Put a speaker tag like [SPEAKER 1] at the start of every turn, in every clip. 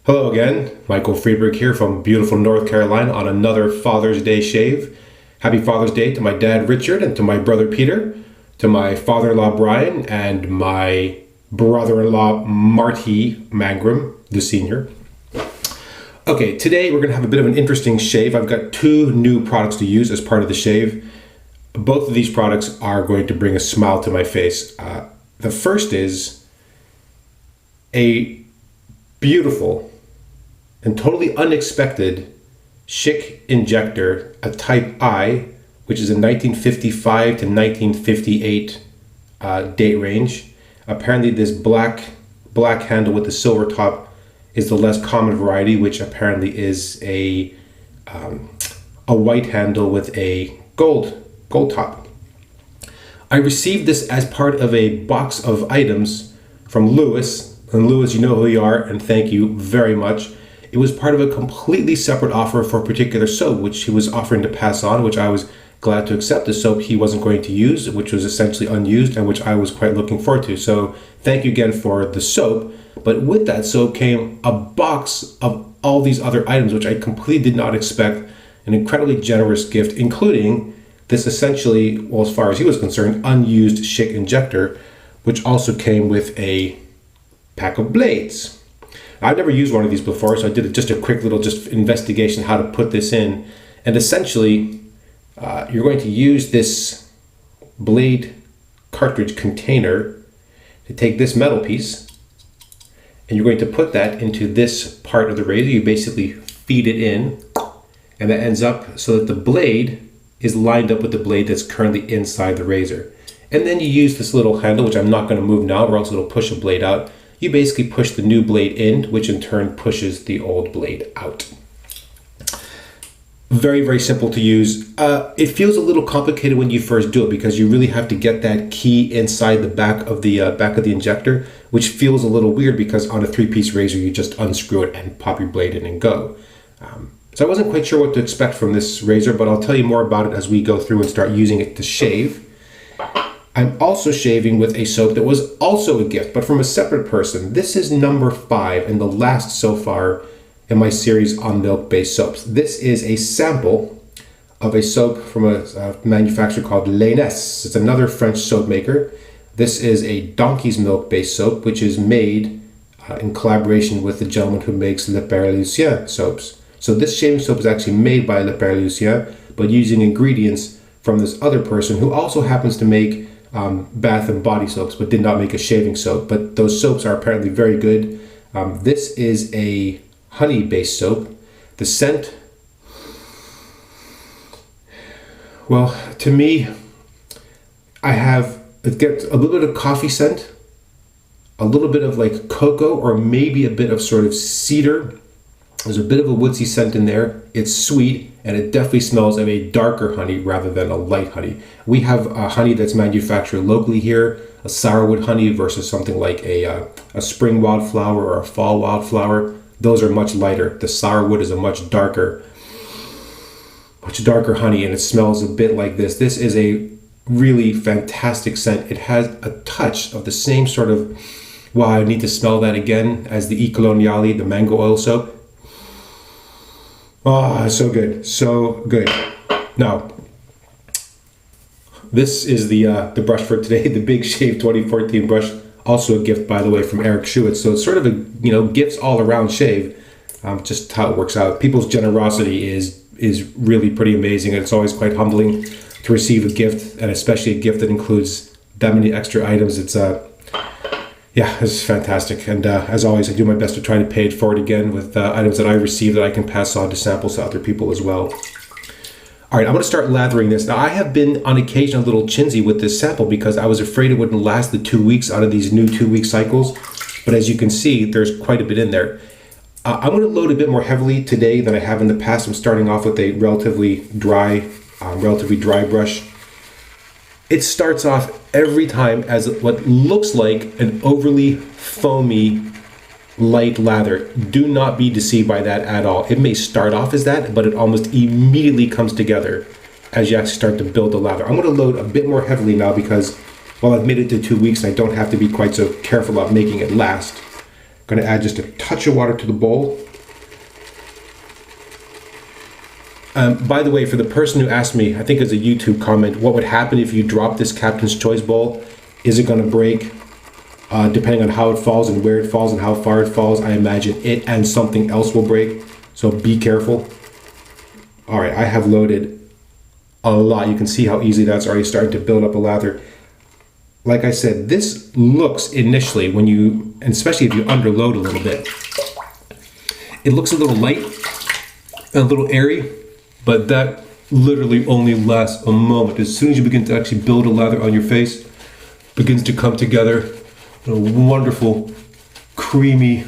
[SPEAKER 1] Hello again, Michael Friedberg here from beautiful North Carolina on another Father's Day shave. Happy Father's Day to my dad Richard and to my brother Peter, to my father-in-law Brian and my brother-in-law Marty Mangrum, the senior. Okay, today we're going to have a bit of an interesting shave. I've got two new products to use as part of the shave. Both of these products are going to bring a smile to my face. The first is a beautiful and totally unexpected Schick Injector, a Type I, which is a 1955 to 1958 date range. Apparently this black handle with the silver top is the less common variety, which apparently is a white handle with a gold top. I received this as part of a box of items from Lewis, and Lewis, you know who you are, and thank you very much. It was part of a completely separate offer for a particular soap, which he was offering to pass on, which I was glad to accept. The soap he wasn't going to use, which was essentially unused, and which I was quite looking forward to. So thank you again for the soap. But with that soap came a box of all these other items, which I completely did not expect. An incredibly generous gift, including this essentially, well, as far as he was concerned, unused Schick Injector, which also came with a pack of blades. I've never used one of these before, so I did just a quick little investigation how to put this in. And essentially, you're going to use this blade cartridge container to take this metal piece, and you're going to put that into this part of the razor. You basically feed it in, and that ends up so that the blade is lined up with the blade that's currently inside the razor. And then you use this little handle, which I'm not going to move now, or else it'll push a blade out. You basically push the new blade in, which in turn pushes the old blade out. Very, very simple to use. It feels a little complicated when you first do it because you really have to get that key inside the back of the injector, which feels a little weird because on a three-piece razor you just unscrew it and pop your blade in and go. So I wasn't quite sure what to expect from this razor, but I'll tell you more about it as we go through and start using it to shave. I'm also shaving with a soap that was also a gift, but from a separate person. This is number 5 and the last so far in my series on milk-based soaps. This is a sample of a soap from a manufacturer called Lainess. It's another French soap maker. This is a donkey's milk-based soap, which is made in collaboration with the gentleman who makes Pere Lucien soaps. So this shaving soap is actually made by Pere Lucien, but using ingredients from this other person who also happens to make bath and body soaps, but did not make a shaving soap. But those soaps are apparently very good. This is a honey-based soap. The scent, well, to me, it gets a little bit of coffee scent, a little bit of like cocoa, or maybe a bit of sort of cedar. There's a bit of a woodsy scent in there. It's sweet, and it definitely smells of a darker honey rather than a light honey. We have a honey that's manufactured locally here, a sourwood honey versus something like a spring wildflower or a fall wildflower. Those are much lighter. The sourwood is a much darker honey, and it smells a bit like this. This is a really fantastic scent. It has a touch of the same sort of, wow, I need to smell that again, as the E. Coloniale, the mango oil soap. Oh, so good, so good. Now, this is the brush for today, the Big Shave 2014 brush. Also a gift, by the way, from Eric Schuitz. So it's sort of a, gifts all around shave. Just how it works out. People's generosity is really pretty amazing, and it's always quite humbling to receive a gift, and especially a gift that includes that many extra items. Yeah, it's fantastic. And as always, I do my best to try to pay it forward again with items that I receive that I can pass on to samples to other people as well. All right, I'm going to start lathering this. Now, I have been on occasion a little chinsy with this sample because I was afraid it wouldn't last the 2 weeks out of these new 2-week cycles. But as you can see, there's quite a bit in there. I'm going to load a bit more heavily today than I have in the past. I'm starting off with a relatively dry brush. It starts off every time as what looks like an overly foamy light lather. Do not be deceived by that at all. It may start off as that, but it almost immediately comes together as you actually start to build the lather. I'm going to load a bit more heavily now because, well, I've made it to 2 weeks and I don't have to be quite so careful about making it last. Going to add just a touch of water to the bowl. By the way, for the person who asked me, I think it's a YouTube comment, what would happen if you drop this Captain's Choice bowl? Is it going to break? Depending on how it falls and where it falls and how far it falls, I imagine it and something else will break. So be careful. All right, I have loaded a lot. You can see how easily that's already starting to build up a lather. Like I said, this looks initially, when you, and especially if you underload a little bit, it looks a little light and a little airy. But that literally only lasts a moment. As soon as you begin to actually build a lather on your face, it begins to come together in a wonderful, creamy,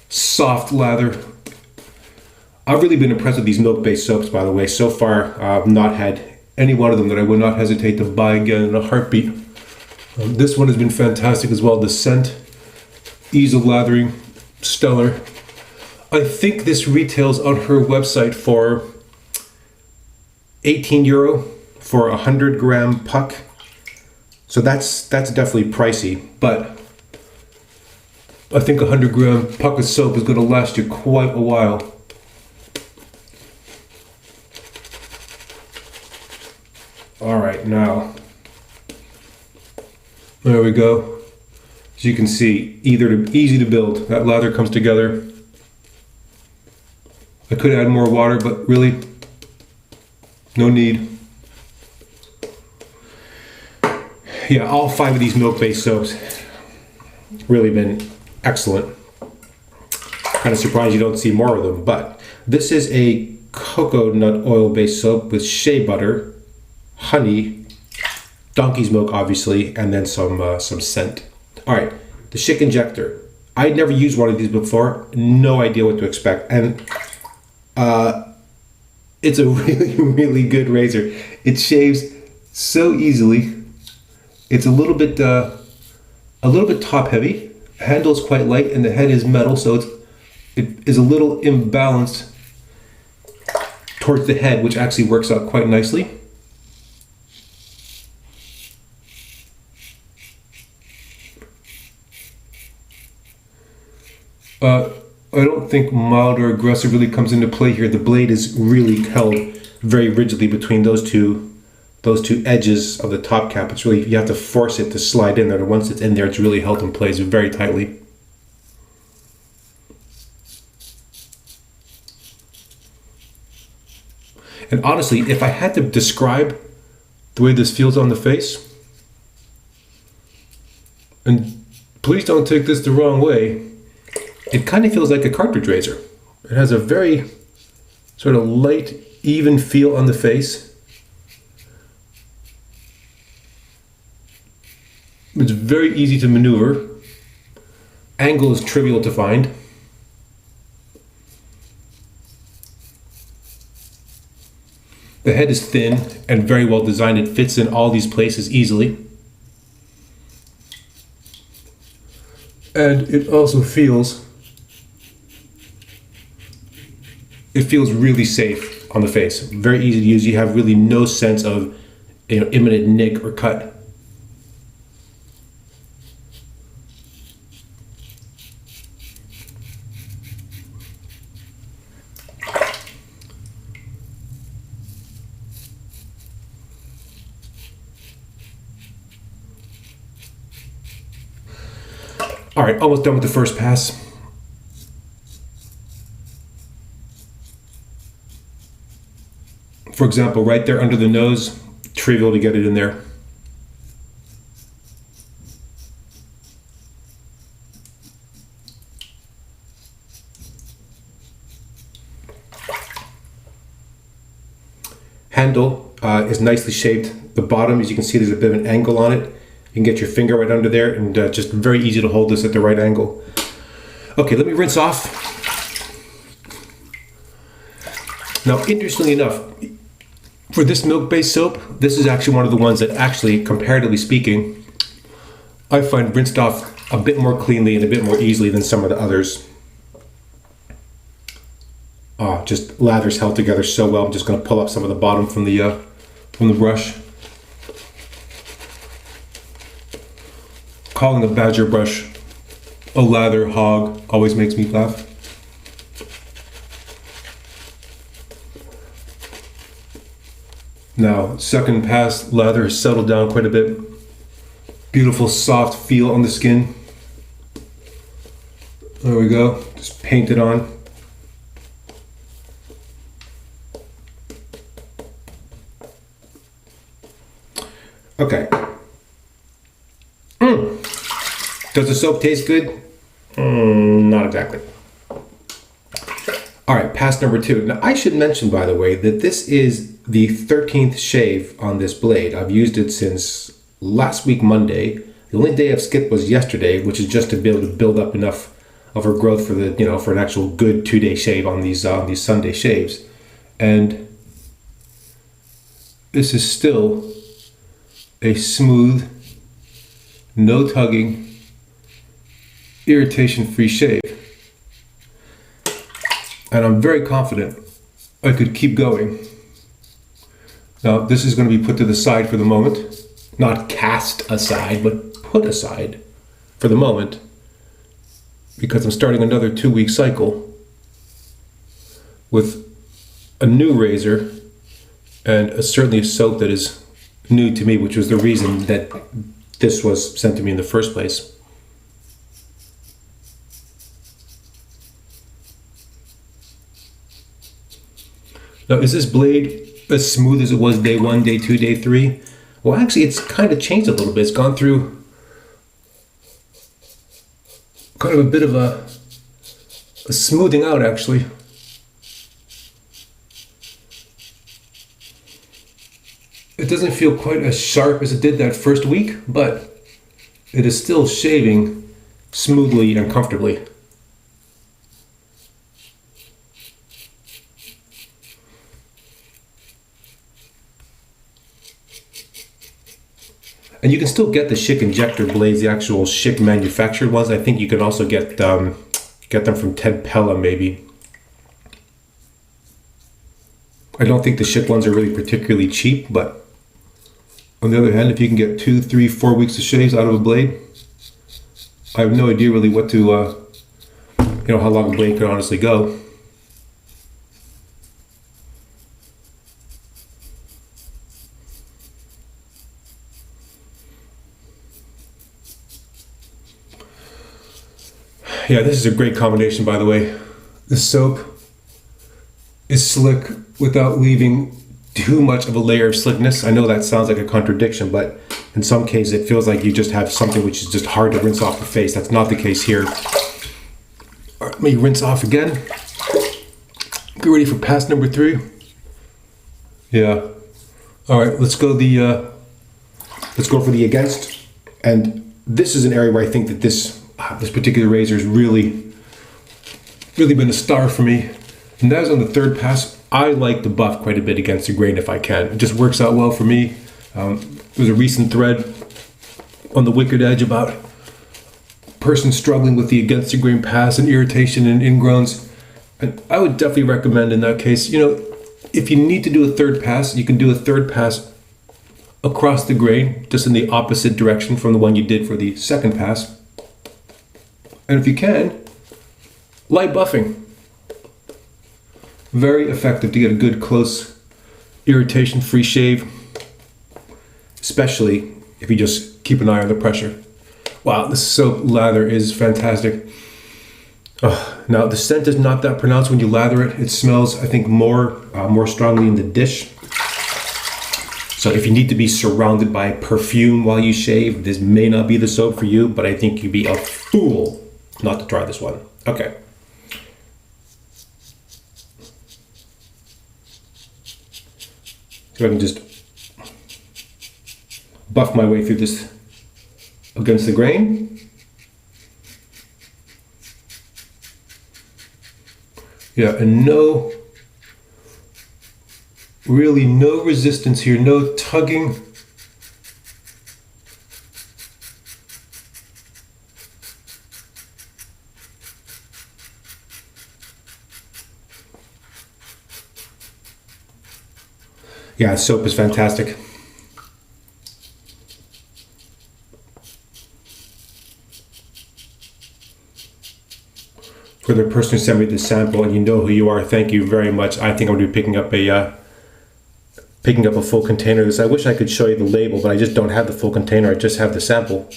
[SPEAKER 1] soft lather. I've really been impressed with these milk-based soaps, by the way. So far, I've not had any one of them that I would not hesitate to buy again in a heartbeat. This one has been fantastic as well. The scent, ease of lathering, stellar. I think this retails on her website for 18 euro for a 100-gram puck. So that's definitely pricey, but I think a 100-gram puck of soap is going to last you quite a while. All right, now, there we go. As you can see, easy to build. That lather comes together. I could add more water, but really, no need. Yeah, all 5 of these milk-based soaps really been excellent. Kind of surprised you don't see more of them, but this is a coconut oil-based soap with shea butter, honey, donkey's milk, obviously, and then some scent. All right, the Schick Injector. I'd never used one of these before. No idea what to expect, and it's a really good razor. It shaves so easily. It's a little bit top heavy. The handle is quite light, and the head is metal, so it is a little imbalanced towards the head, which actually works out quite nicely. I don't think mild or aggressive really comes into play here. The blade is really held very rigidly between those two edges of the top cap. It's really, you have to force it to slide in there. And once it's in there, it's really held in place very tightly. And honestly, if I had to describe the way this feels on the face, and please don't take this the wrong way, it kind of feels like a cartridge razor. It has a very sort of light, even feel on the face. It's very easy to maneuver. Angle is trivial to find. The head is thin and very well designed. It fits in all these places easily. And it also feels really safe on the face. Very easy to use. You have really no sense of imminent nick or cut. All right, almost done with the first pass. For example, right there under the nose, trivial to get it in there. Handle is nicely shaped. The bottom, as you can see, there's a bit of an angle on it. You can get your finger right under there, and just very easy to hold this at the right angle. Okay, let me rinse off. Now, interestingly enough, for this milk-based soap, this is actually one of the ones that actually, comparatively speaking, I find rinsed off a bit more cleanly and a bit more easily than some of the others. Just lathers held together so well. I'm just going to pull up some of the bottom from the brush. calling a badger brush a lather hog always makes me laugh. Now, second pass, lather has settled down quite a bit. Beautiful soft feel on the skin. There we go, just paint it on. Okay. Does the soap taste good? Not exactly. All right, pass number 2. Now, I should mention, by the way, that this is the 13th shave on this blade. I've used it since last week, Monday. The only day I've skipped was yesterday, which is just to be able to build up enough of a growth for the, for an actual good 2-day shave on these Sunday shaves. And this is still a smooth, no tugging, irritation-free shave. And I'm very confident I could keep going. Now, this is going to be put to the side for the moment. Not cast aside, but put aside for the moment, because I'm starting another 2-week cycle with a new razor and certainly a soap that is new to me, which was the reason that this was sent to me in the first place. Now, is this blade as smooth as it was day 1, day 2, day 3? Well, actually, it's kind of changed a little bit. It's gone through kind of a bit of a smoothing out, actually. It doesn't feel quite as sharp as it did that first week, but it is still shaving smoothly and comfortably. And you can still get the Schick Injector blades, the actual Schick manufactured ones. I think you can also get them from Ted Pella, maybe. I don't think the Schick ones are really particularly cheap, but on the other hand, if you can get 2, 3, 4 weeks of shaves out of a blade, I have no idea really what to, how long a blade could honestly go. Yeah, this is a great combination, by the way. The soap is slick without leaving too much of a layer of slickness. I know that sounds like a contradiction, but in some cases it feels like you just have something which is just hard to rinse off the face. That's not the case here. All right, let me rinse off again. Get ready for pass number 3. Yeah. All right, let's go for the against. And this is an area where I think that this particular razor has really been a star for me. And that is on the 3rd pass. I like to buff quite a bit against the grain if I can. It just works out well for me. There's a recent thread on the Wicked Edge about a person struggling with the against the grain pass and irritation and ingrowns. And I would definitely recommend in that case, if you need to do a 3rd pass, you can do a 3rd pass across the grain, just in the opposite direction from the one you did for the 2nd pass. And if you can, light buffing. Very effective to get a good, close, irritation-free shave, especially if you just keep an eye on the pressure. Wow, this soap lather is fantastic. Now, the scent is not that pronounced when you lather it. It smells, I think, more strongly in the dish. So if you need to be surrounded by perfume while you shave, this may not be the soap for you, but I think you'd be a fool not to try this one. Okay. So I can just buff my way through this against the grain. Yeah, and really no resistance here, no tugging. Yeah, soap is fantastic. for the person who sent me the sample, and you know who you are. Thank you very much. I think I'm going to be picking up a full container of this. I wish I could show you the label, but I just don't have the full container. I just have the sample.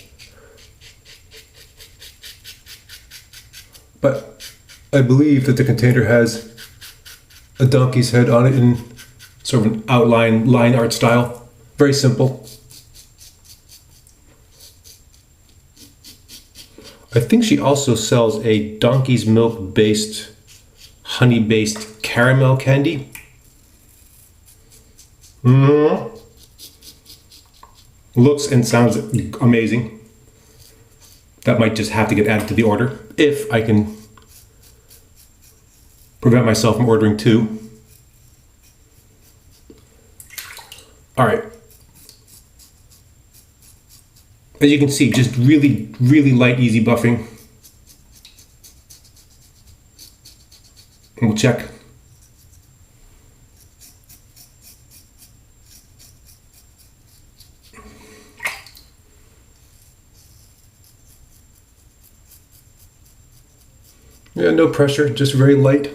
[SPEAKER 1] But I believe that the container has a donkey's head on it in sort of an outline line art style. Very simple. I think she also sells a donkey's milk based, honey based caramel candy. Looks and sounds amazing. That might just have to get added to the order if I can prevent myself from ordering two. All right. As you can see, just really, really light, easy buffing. We'll check. Yeah, no pressure, just very light.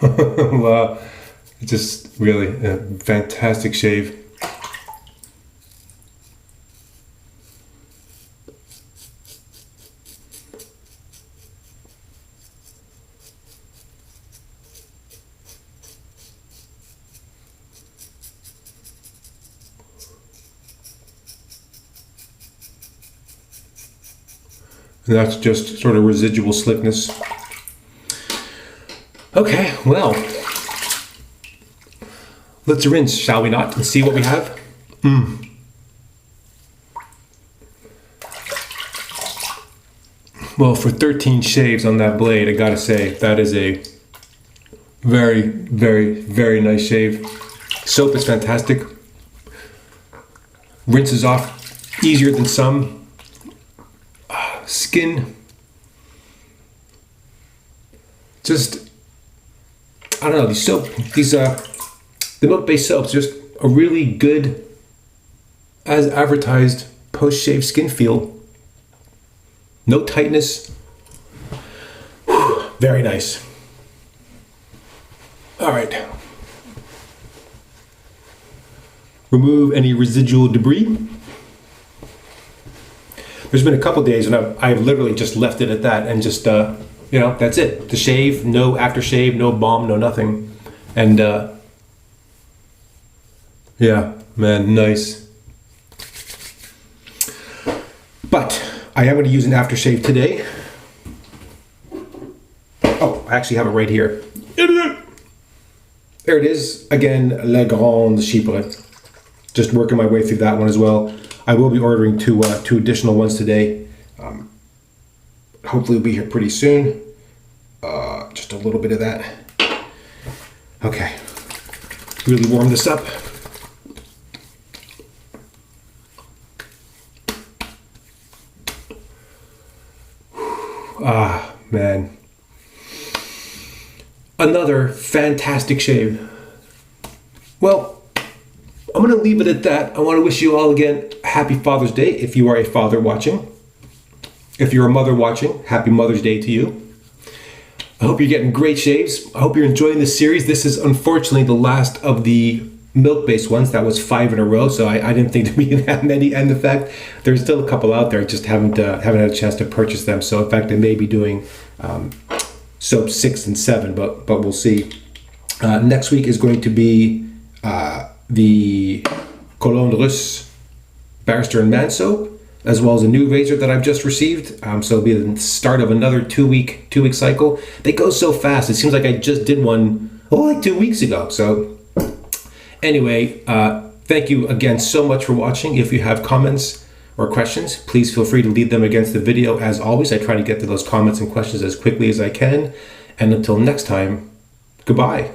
[SPEAKER 1] Wow, just really a fantastic shave. And that's just sort of residual slickness. Okay, well, let's rinse, shall we not, and see what we have? Well, for 13 shaves on that blade, I gotta say, that is a very, very, very nice shave. Soap is fantastic. Rinses off easier than some. Skin, just, I don't know, the milk-based soaps just a really good, as advertised, post-shave skin feel. No tightness. Whew, very nice. All right. Remove any residual debris. There's been a couple days when I've literally just left it at that and just, you know, that's it. The shave, no aftershave, no balm, no nothing. And, yeah, man, nice. But I am going to use an aftershave today. Oh, I actually have it right here. There it is. Again, La Grande Chypre. Just working my way through that one as well. I will be ordering two additional ones today. Hopefully it'll be here pretty soon. Just a little bit of that. Okay. Really warm this up. Ah, man. Another fantastic shave. Well, I'm going to leave it at that. I want to wish you all again happy Father's Day if you are a father watching. If you're a mother watching, happy Mother's Day to you. I hope you're getting great shaves. I hope you're enjoying this series. This is unfortunately the last of the milk-based ones. That was 5 in a row, so I didn't think there'd be that many. And in fact, there's still a couple out there. I just haven't had a chance to purchase them. So in fact, I may be doing soap 6 and 7, but we'll see. Next week is going to be the Cologne Russe Barrister and Mann soap, as well as a new razor that I've just received. So it'll be the start of another two-week cycle. They go so fast. It seems like I just did one, like 2 weeks ago. So anyway, thank you again so much for watching. If you have comments or questions, please feel free to leave them against the video. As always, I try to get to those comments and questions as quickly as I can. And until next time, goodbye.